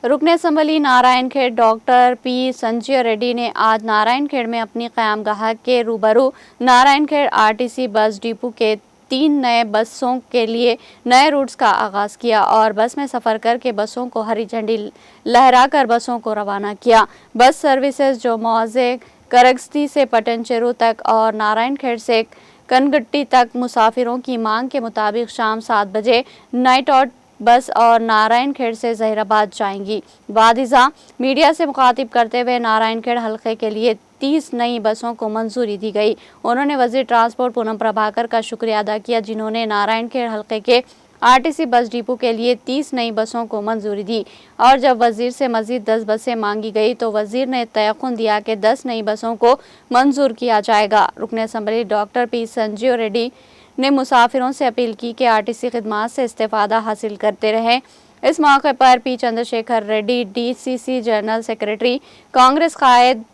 रुकने संभली Narayankhed doctor P Sanjay Reddy ने आज नारायणखेड़ में अपनी क़यामगाह के रूबरू नारायणखेड़ आरटीसी बस डिपो के 3 नए बसों के लिए नए रूट्स का आगाज़ किया और बस में सफ़र करके बसों को हरी झंडी लहराकर बसों को रवाना किया। बस सर्विसेज जो मौजे करगस्ती से पटनचेरू तक और नारायणखेड़ से कनगट्टी तक मुसाफिरों की मांग के मुताबिक शाम 7 बजे नाइट आउट बस और नारायणखेड़ से जहीराबाद जाएंगी। वादिजा मीडिया से मुखातिब करते हुए नारायणखेड़ हलके के लिए 30 नई बसों को मंजूरी दी गई। उन्होंने वजीर ट्रांसपोर्ट पूनम प्रभाकर का शुक्रिया अदा किया, जिन्होंने नारायणखेड़ हलके के आरटीसी बस डिपो के लिए 30 नई बसों को मंजूरी दी और जब वजीर से मजीद 10 बसें मांगी गई तो वजीर ने तयक़ुन दिया कि 10 नई बसों को मंजूर किया जाएगा। रुकने संभली डॉक्टर पी संजय रेड्डी ने मुसाफिरों से अपील की कि आरटीसी खिदमात से इस्तेफादा हासिल करते रहें। इस मौके पर P Chandrashekar Reddy, DCC general secretary Congress कायद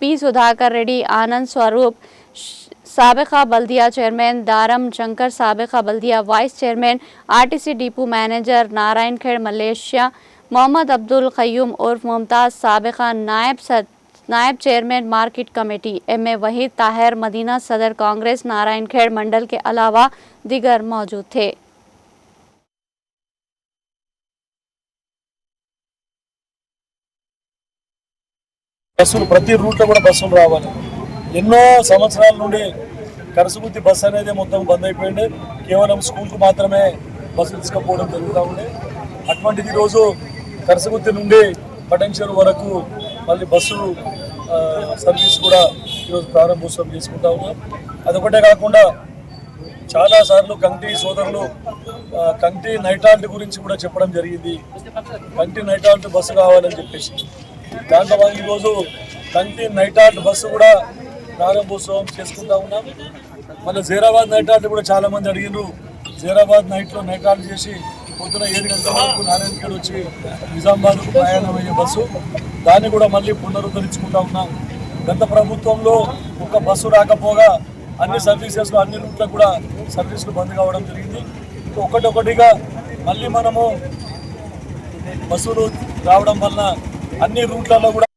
पी सुधाकर रेड्डी, आनंद स्वरूप साबिका बल्दिया चेयरमैन, दारम शंकर साबिका बल्दिया vice chairman, RTC depot manager Narayankhed Malaysia, Mohammed Abdul Qayyum उर्फ मुमताज़ साबिका नायब chairman market committee, M A. Waheed Tahir, Madina सदर कांग्रेस नारायणखेड़ मंडल के अलावा दीगर मौजूद थे। బస్సులు ప్రతి రూట్లో కూడా బస్సులు రావాలి. ఎన్నో సంవత్సరాల నుండి కరసగుత్తి బస్సు అనేది మొత్తం బంద్ అయిపోయింది. కేవలం స్కూల్కు మాత్రమే బస్సులు తీసుకుపోవడం జరుగుతూ ఉంది. అటువంటిది ఈరోజు కరసగుత్తి నుండి పటంచెరు వరకు మళ్ళీ బస్సులు సర్వీస్ కూడా ఈరోజు ప్రారంభోత్సవం చేసుకుంటా ఉన్నాం. అదొకటే కాకుండా చాలాసార్లు కంటి సోదరులు కంటి నైట్ హాల్ట్ గురించి కూడా చెప్పడం జరిగింది. కంటి నైట్ హాల్ట్ బస్సు కావాలని చెప్పేసి దాంట్లో ఈరోజు కంటి నైట్ హాల్ట్ బస్సు కూడా ప్రారంభోత్సవం చేసుకుంటా ఉన్నాం. మళ్ళీ జైరాబాద్ నైట్ హాల్ట్ కూడా చాలామంది అడిగినారు. జైరాబాద్ నైట్లో నైట్ హాల్ట్ చేసి పొద్దున 7 గంటల వరకు నారాయణఖేడ్ వచ్చి నిజామాబాద్కు ప్రయాణం అయ్యే బస్సు, దాన్ని కూడా మళ్ళీ పునరుద్ధరించుకుంటా ఉన్నాం. గత ప్రభుత్వంలో ఒక బస్సు రాకపోగా అన్ని సర్వీసెస్లో అన్ని రూట్లకు కూడా సర్వీసులు బంద్ కావడం జరిగింది. ఒకటొకటిగా మళ్ళీ మనము బస్సులు రావడం వలన అన్ని రూట్లలో కూడా